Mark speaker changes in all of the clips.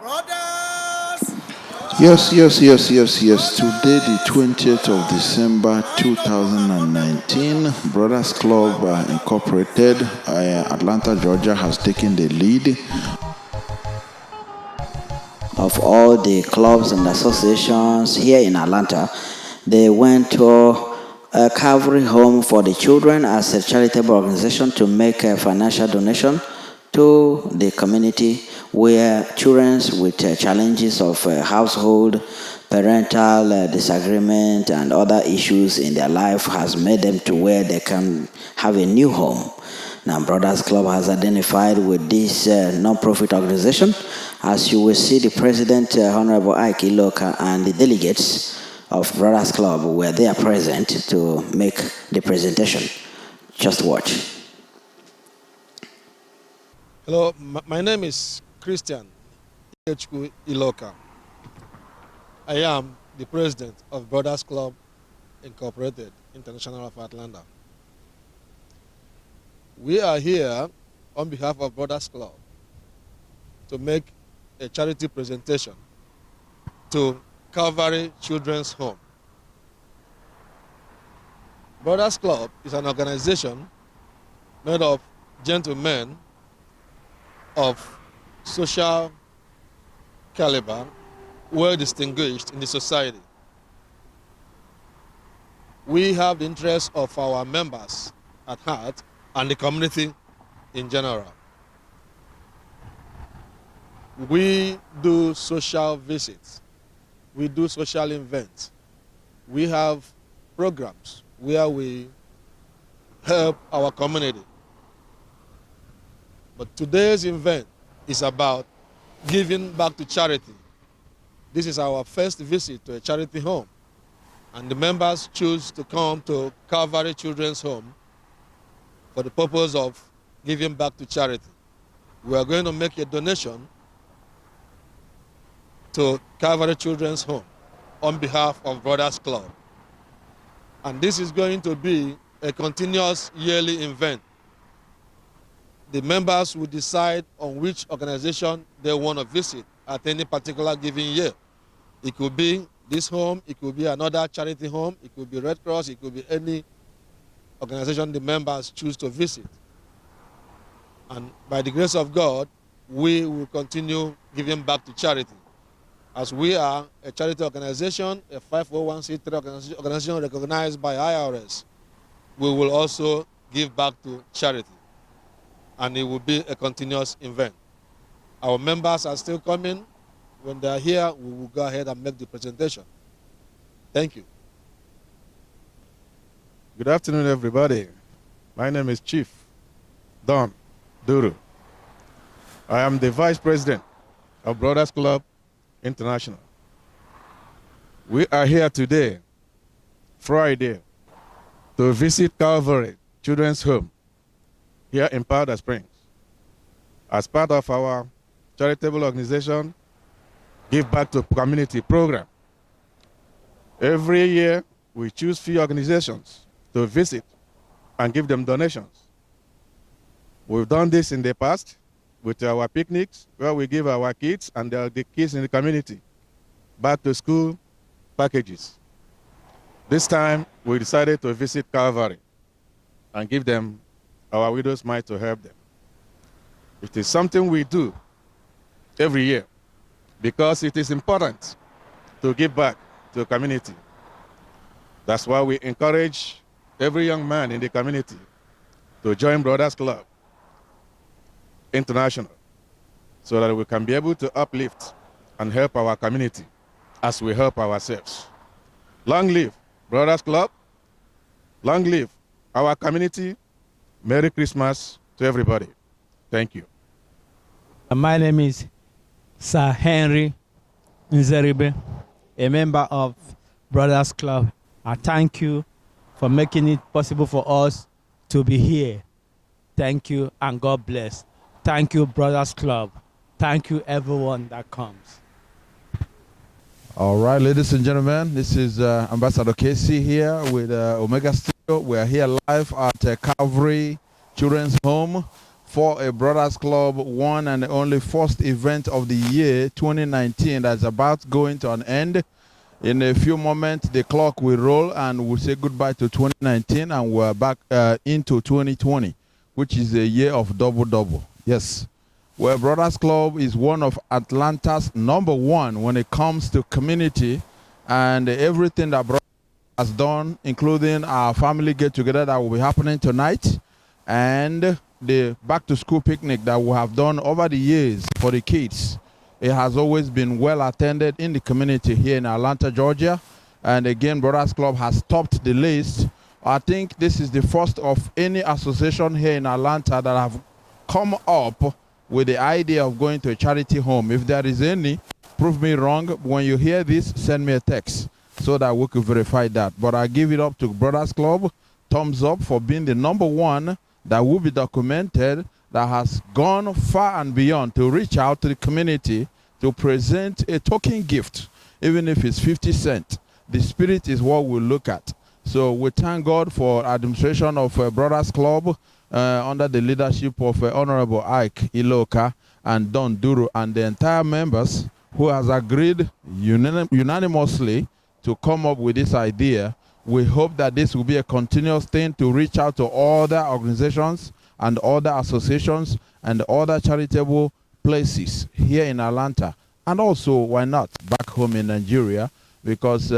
Speaker 1: Brothers!
Speaker 2: Yes. Today, the 20th of December 2019, Brothers Club Incorporated, Atlanta, Georgia, has taken the lead
Speaker 3: of all the clubs and associations here in Atlanta. They went to a Calvary home for the children as a charitable organization to make a financial donation to the community where children with challenges of household, parental disagreement, and other issues in their life has made them to where they can have a new home. Now, Brothers Club has identified with this non-profit organization. As you will see, the president, Honorable Ike Iloka, and the delegates of Brothers Club were there present to make the presentation. Just watch.
Speaker 4: Hello, my name is Christian Iloka. I am the president of Brothers Club Incorporated, International of Atlanta. We are here on behalf of Brothers Club to make a charity presentation to Calvary Children's Home. Brothers Club is an organization made of gentlemen of social caliber, well distinguished in the society. We have the interests of our members at heart and the community in general. We do social visits. We do social events. We have programs where we help our community. But today's event is about giving back to charity. This is our first visit to a charity home, and the members choose to come to Calvary Children's Home for the purpose of giving back to charity. We are going to make a donation to Calvary Children's Home on behalf of Brothers Club. And this is going to be a continuous yearly event. The members will decide on which organization they want to visit at any particular given year. It could be this home, it could be another charity home, it could be Red Cross, it could be any organization the members choose to visit. And by the grace of God, we will continue giving back to charity. As we are a charity organization, a 501c3 organization recognized by IRS, we will also give back to charity. And it will be a continuous event. Our members are still coming. When they are here, we will go ahead and make the presentation. Thank you.
Speaker 5: Good afternoon, everybody. My name is Chief Don Duru. I am the Vice President of Brothers Club International. We are here today, Friday, to visit Calvary Children's Home here in Powder Springs as part of our charitable organization Give Back to Community program. Every year, we choose few organizations to visit and give them donations. We've done this in the past with our picnics, where we give our kids and the kids in the community back to school packages. This time, we decided to visit Calvary and give them our widow's mite to help them. It is something we do every year because it is important to give back to the community. That's why we encourage every young man in the community to join Brothers Club International so that we can be able to uplift and help our community as we help ourselves. Long live Brothers Club. Long live our community. Merry Christmas to everybody. Thank you.
Speaker 6: My name is Sir Henry Nzeribe, a member of Brothers Club. I thank you for making it possible for us to be here. Thank you and God bless. Thank you, Brothers Club. Thank you, everyone that comes.
Speaker 7: All right, ladies and gentlemen, this is Ambassador Casey here with Omega Studio. We are here live at Calvary Children's Home for a Brothers Club one and only first event of the year 2019 that's about going to an end. In a few moments, the clock will roll and we'll say goodbye to 2019 and we're back into 2020, which is a year of double-double. Yes. Well, Brothers Club is one of Atlanta's #1 when it comes to community and everything that Brothers has done, including our family get-together that will be happening tonight and the back-to-school picnic that we have done over the years for the kids. It has always been well attended in the community here in Atlanta, Georgia. And again, Brothers Club has topped the list. I think this is the first of any association here in Atlanta that have come up with the idea of going to a charity home. If there is any, prove me wrong. When you hear this, send me a text so that we can verify that. But I give it up to Brothers Club. Thumbs up for being the #1 that will be documented, that has gone far and beyond to reach out to the community to present a token gift, even if it's 50 cents. The spirit is what we look at. So we thank God for administration of Brothers Club under the leadership of Honorable Ike Iloka and Don Duru and the entire members who has agreed unanimously to come up with this idea. We hope that this will be a continuous thing to reach out to other organizations and other associations and other charitable places here in Atlanta. And also, why not, back home in Nigeria, because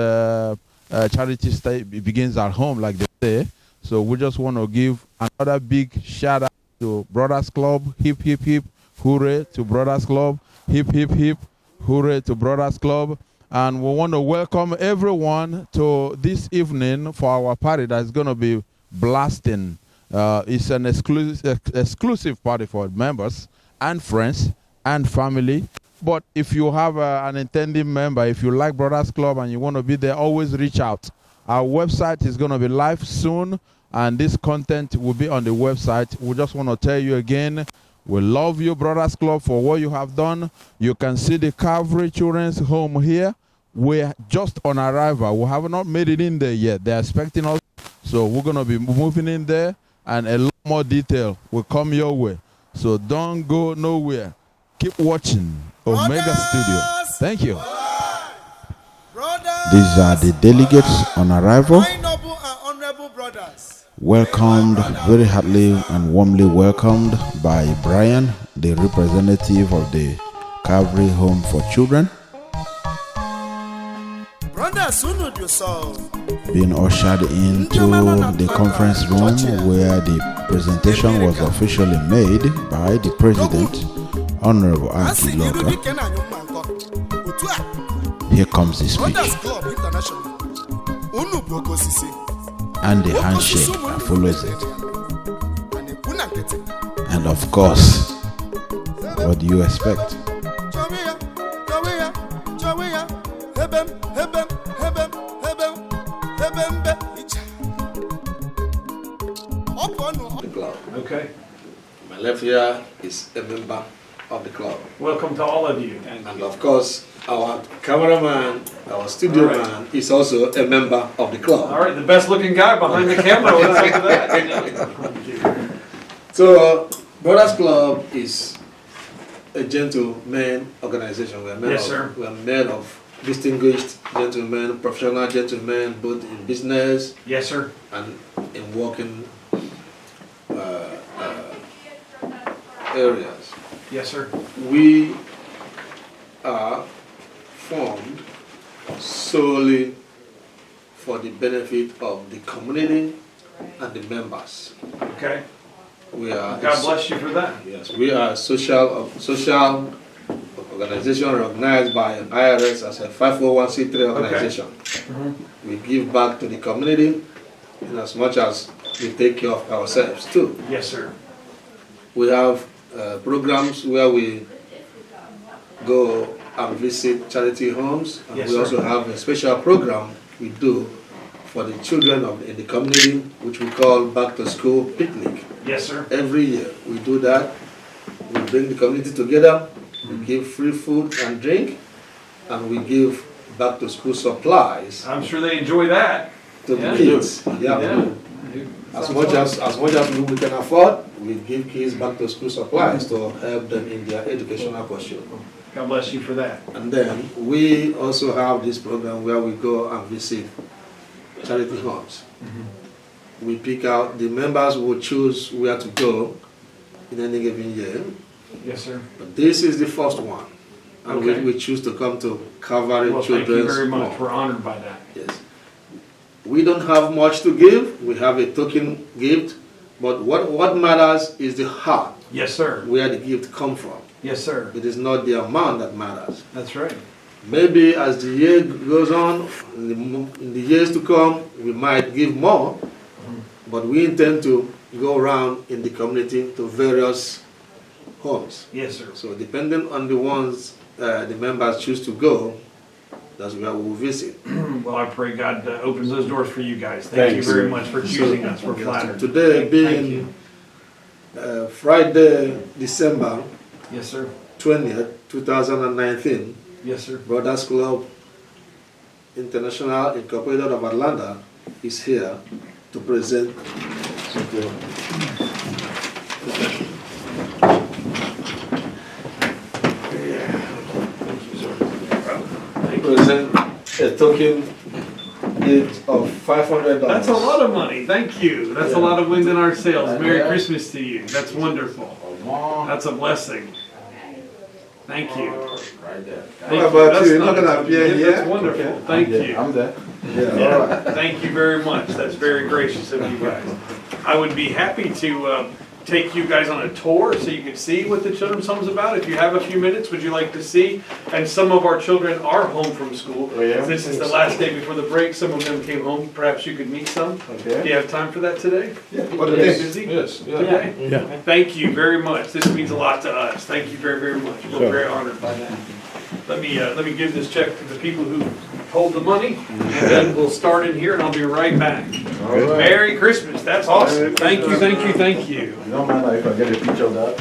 Speaker 7: charity begins at home, like they say. So we just want to give another big shout out to Brothers Club. Hip, hip, hip, hooray to Brothers Club. Hip, hip, hip, hooray to Brothers Club. And we want to welcome everyone to this evening for our party that's going to be blasting. It's an exclusive party for members and friends and family. But if you have an intending member, if you like Brothers Club and you want to be there, always reach out. Our website is going to be live soon, and this content will be on the website. We just want to tell you again, we love you, Brothers Club, for what you have done. You can see the Calvary Children's Home here. We're just on arrival. We have not made it in there yet. They're expecting us. So we're going to be moving in there, and a lot more detail will come your way. So don't go nowhere. Keep watching Omega Studio. Thank you.
Speaker 2: These are the delegates on arrival. Welcomed, very heartily and warmly welcomed by Brian, the representative of the Calvary Home for Children. Being ushered into the conference room where the presentation was officially made by the President, Honorable Aki Loka. Here comes the speech and the handshake that follows it. And of course, what do you expect?
Speaker 4: Okay. My left here is a member of the club.
Speaker 1: Welcome to all of you.
Speaker 4: And of course, our cameraman, our studio man is also a member of the club.
Speaker 1: All right, the best looking guy behind the camera. Let's look at that.
Speaker 4: So, Brothers Club is a gentleman organization. We are made
Speaker 1: Yes, sir.
Speaker 4: We are made of distinguished gentlemen, professional gentlemen, both in business
Speaker 1: Yes, sir.
Speaker 4: and in working areas.
Speaker 1: Yes, sir.
Speaker 4: We are formed solely for the benefit of the community and the members.
Speaker 1: Okay.
Speaker 4: We are
Speaker 1: God bless you for that.
Speaker 4: Yes, we are a social organization recognized by IRS as a 501c3 organization. We give back to the community in as much as we take care of ourselves too.
Speaker 1: Yes, sir.
Speaker 4: We have programs where we go and visit charity homes, and
Speaker 1: Yes,
Speaker 4: we
Speaker 1: sir.
Speaker 4: also have a special program we do for the children in the community, which we call Back to School Picnic.
Speaker 1: Yes, sir.
Speaker 4: Every year we do that. We bring the community together, we give free food and drink, and we give back to school supplies
Speaker 1: I'm sure they enjoy that.
Speaker 4: to
Speaker 1: Yeah.
Speaker 4: the kids. Yeah.
Speaker 1: Yeah.
Speaker 4: As much as we can afford,
Speaker 8: we give kids back to school supplies to help them in their educational pursuit.
Speaker 1: God bless you for that.
Speaker 8: And then we also have this program where we go and visit charity homes. We pick out, the members will choose where to go in any given year.
Speaker 1: Yes, sir.
Speaker 8: But this is the first one. And
Speaker 1: Okay.
Speaker 8: we choose to come to Calvary
Speaker 1: Well, thank
Speaker 8: Children's
Speaker 1: you very much.
Speaker 8: Home.
Speaker 1: We're honored by that.
Speaker 8: Yes. We don't have much to give. We have a token gift. But what matters is the heart,
Speaker 1: Yes, sir.
Speaker 8: where the gift comes from.
Speaker 1: Yes, sir.
Speaker 8: It is not the amount that matters.
Speaker 1: That's right.
Speaker 8: Maybe as the year goes on, in the years to come, we might give more, but we intend to go around in the community to various homes.
Speaker 1: Yes, sir.
Speaker 8: So depending on the ones the members choose to go, that's where we'll visit.
Speaker 1: Well, I pray God opens those doors for you guys. Thank you very much for choosing us. We're flattered.
Speaker 8: Today
Speaker 1: Thank
Speaker 8: being
Speaker 1: you.
Speaker 8: Friday, December
Speaker 1: Yes, sir.
Speaker 8: 20th, 2019,
Speaker 1: Yes, sir.
Speaker 8: Brothers Club International Incorporated of Atlanta is here to present a token gift of $500.
Speaker 1: That's a lot of money. Thank you. That's a lot of wind in our sails. Merry Christmas to you. That's wonderful. That's a blessing. Thank you. Thank
Speaker 8: How about
Speaker 1: That's
Speaker 8: you? You're
Speaker 1: not
Speaker 8: not gonna
Speaker 1: a token
Speaker 8: appear
Speaker 1: gift.
Speaker 8: here?
Speaker 1: That's wonderful.
Speaker 8: Okay.
Speaker 1: Thank you.
Speaker 7: I'm there.
Speaker 8: Yeah, all right.
Speaker 1: Thank you very much. That's very gracious of you guys. I would be happy to take you guys on a tour so you can see what the children's home's about. If you have a few minutes, would you like to see? And some of our children are home from school. This is the last day before the break. Some of them came home. Perhaps you could meet some. Do you have time for that today?
Speaker 8: What
Speaker 1: Are
Speaker 8: do
Speaker 1: you
Speaker 8: you think?
Speaker 1: busy?
Speaker 5: Yes.
Speaker 1: Okay. Thank you very much. This means a lot to us. Thank you very, very much. We're very honored by that. Let me give this check to the people who hold the money, and then we'll start in here, and I'll be right back. Merry Christmas. That's awesome. Thank you, thank you, thank you.
Speaker 7: You don't mind if I get a picture of that?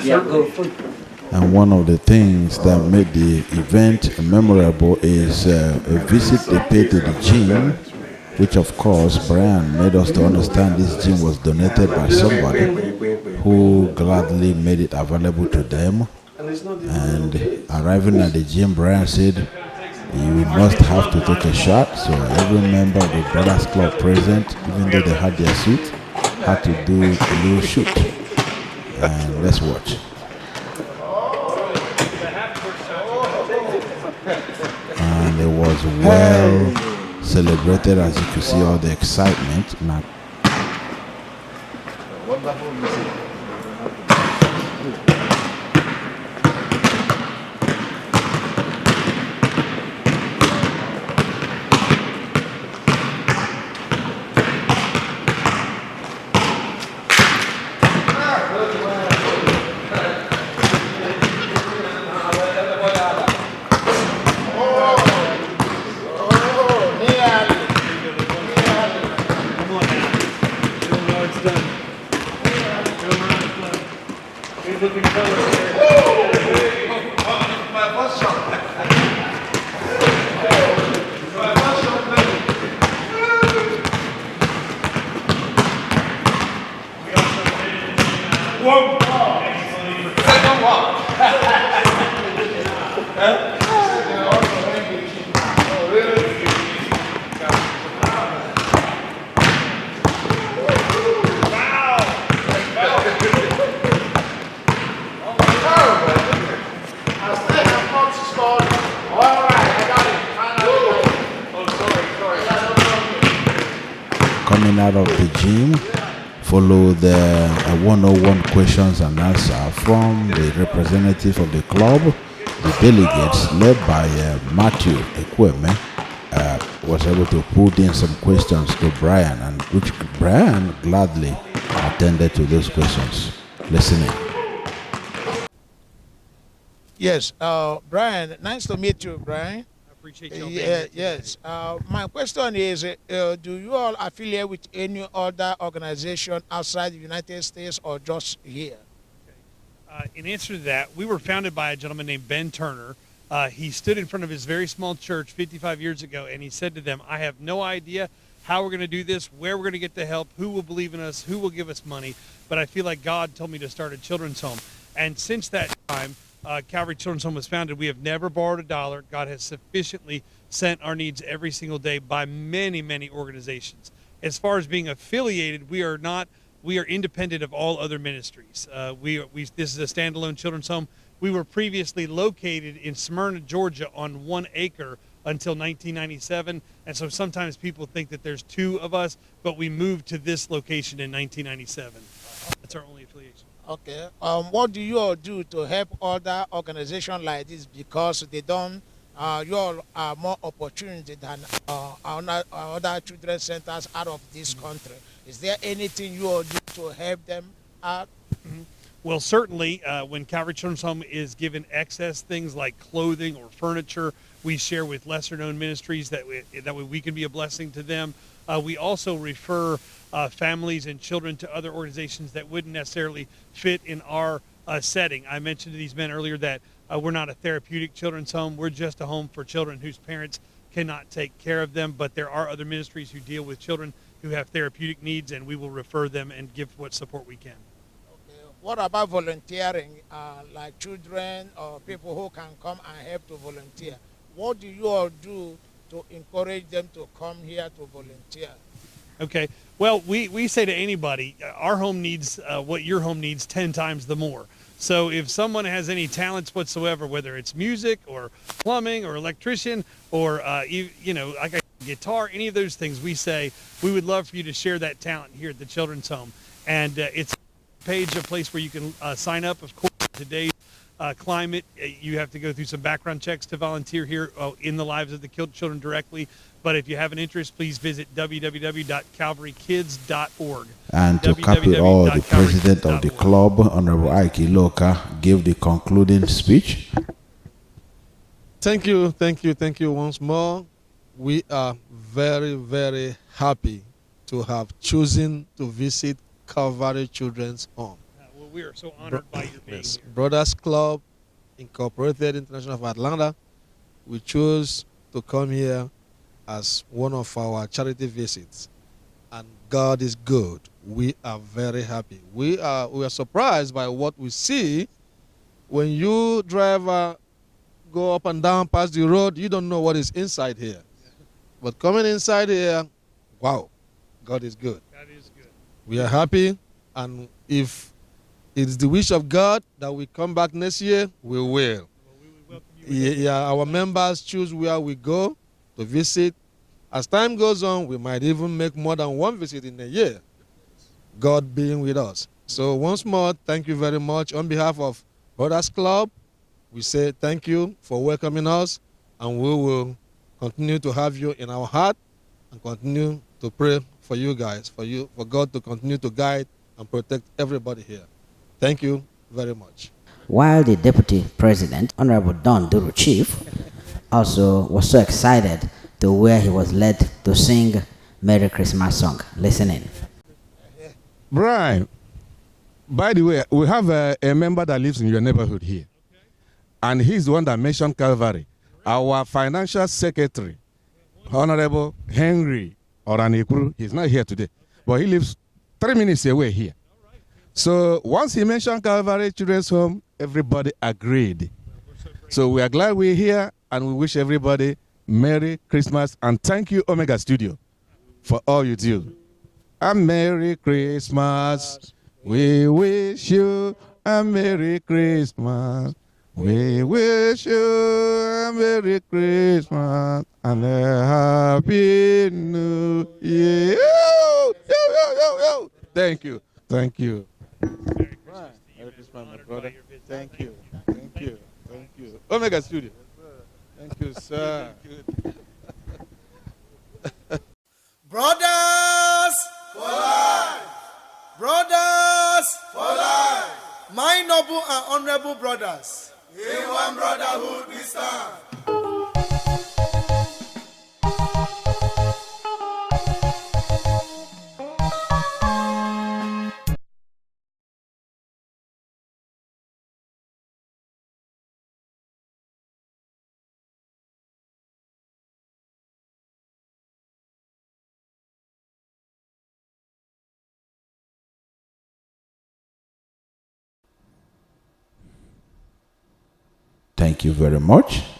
Speaker 1: Certainly.
Speaker 2: And one of the things that made the event memorable is a visit they paid to the gym, which of course Brian made us to understand this gym was donated by somebody who gladly made it available to them. And arriving at the gym, Brian said, "You must have to take a shot." So every member of the Brothers Club present, even though they had their suit, had to do a little shoot. And let's watch. And it was well celebrated, as you could see all the excitement. Now, coming out of the gym, follow the 101 questions and answer from the representative of the club. The delegates, led by Matthew Ekweme, was able to put in some questions to Brian, and which Brian gladly attended to those questions. Listening.
Speaker 9: Yes, Brian, nice to meet you, Brian.
Speaker 10: Appreciate you being here.
Speaker 9: Yes. My question is, do you all affiliate with any other organization outside the United States or just here?
Speaker 10: In answer to that, we were founded by a gentleman named Ben Turner. He stood in front of his very small church 55 years ago, and he said to them, "I have no idea how we're going to do this, where we're going to get the help, who will believe in us, who will give us money. But I feel like God told me to start a children's home. And since that time, Calvary Children's Home was founded, we have never borrowed a dollar. God has sufficiently sent our needs every single day by many, many organizations. As far as being affiliated, we are not. We are independent of all other ministries. This is a standalone children's home. We were previously located in Smyrna, Georgia, on 1 acre until 1997, and so sometimes people think that there's two of us, but we moved to this location in 1997. That's our only affiliation.
Speaker 9: Okay. What do you all do to help other organizations like this, because they don't? You all are more opportunity than other children's centers out of this country. Is there anything you all do to help them out?
Speaker 10: Well, certainly, when Calvary Children's Home is given excess things like clothing or furniture, we share with lesser-known ministries that way we can be a blessing to them. We also refer families and children to other organizations that wouldn't necessarily fit in our setting. I mentioned to these men earlier that we're not a therapeutic children's home. We're just a home for children whose parents cannot take care of them, but there are other ministries who deal with children who have therapeutic needs, and we will refer them and give what support we can.
Speaker 9: What about volunteering, like children or people who can come and help to volunteer? What do you all do to encourage them to come here to volunteer?
Speaker 10: Okay. Well, we say to anybody, our home needs what your home needs 10 times the more. So if someone has any talents whatsoever, whether it's music or plumbing or electrician or, like a guitar, any of those things, we say we would love for you to share that talent here at the Children's Home. And it's page, a place where you can sign up. Of course, today's climate, you have to go through some background checks to volunteer here in the lives of the children directly. But if you have an interest, please visit www.calvarykids.org.
Speaker 2: And to cap it all, the president of the club, Honorable Ike Loka, gave the concluding speech.
Speaker 4: Thank you once more. We are very, very happy to have chosen to visit Calvary Children's Home.
Speaker 10: Well, we are so honored by your being here.
Speaker 4: Brothers Club Incorporated International of Atlanta, we chose to come here as one of our charity visits, and God is good. We are very happy. We are surprised by what we see. When you drive go up and down past the road, you don't know what is inside here. But coming inside here, wow, God is good.
Speaker 10: God is good.
Speaker 4: We are happy, and if it's the wish of God that we come back next year, we will.
Speaker 10: Well, we would welcome you.
Speaker 4: Yeah, our members choose where we go to visit. As time goes on, we might even make more than one visit in a year, God being with us. So once more, thank you very much. On behalf of Brothers Club, we say thank you for welcoming us, and we will continue to have you in our heart and continue to pray for you guys, for God to continue to guide and protect everybody here. Thank you very much.
Speaker 3: While the Deputy President, Honorable Don Duru Chief, also was so excited to where he was led to sing Merry Christmas song. Listen in.
Speaker 5: Brian, by the way, we have a member that lives in your neighborhood here. And he's the one that mentioned Calvary. Our financial secretary, Honorable Henry Oranekuru, he's not here today, but he lives 3 minutes away here. So once he mentioned Calvary Children's Home, everybody agreed. So we are glad we're here, and we wish everybody Merry Christmas, and thank you, Omega Studio, for all you do. A Merry Christmas. We wish you a Merry Christmas. We wish you a Merry Christmas and a Happy New Year. Yo, yo, yo, yo. Thank you. Thank you.
Speaker 10: Merry Christmas,
Speaker 5: my brother. Thank you. Thank you. Thank you. Omega Studio. Thank you, sir.
Speaker 11: Brothers for life! Brothers for life! My noble and honorable brothers, in one brotherhood we stand.
Speaker 2: Thank you very much.